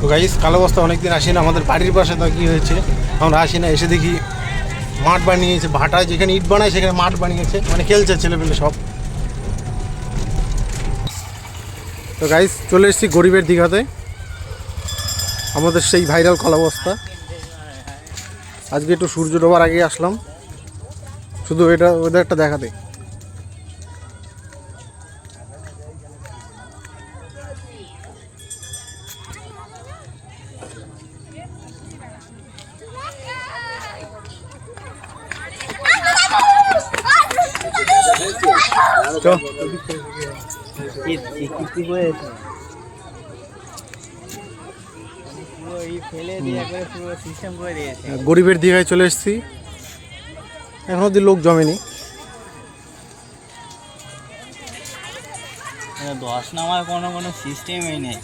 তো গাইস কালো বস্তা অনেকদিন আসি না, আমাদের বাড়ির পাশে তো কি হয়েছে আমরা আসি না, এসে দেখি মাঠ বানিয়েছে, ভাটায় যেখানে ইট বানায় সেখানে মাঠ বানিয়েছে, মানে খেলছে ছেলেপেলে সব। তো গাইস চলে এসেছি গরিবের দীঘাতে, আমাদের সেই ভাইরাল কলা বস্তা। আজকে একটু সূর্য ডোবার আগে আসলাম শুধু এটা ওয়েদারটা দেখাতে। গরিবের দীঘায় চলে এসেছি, এখন অব্দি লোক জমেনি। দশ নামার কোনো সিস্টেমই নেই।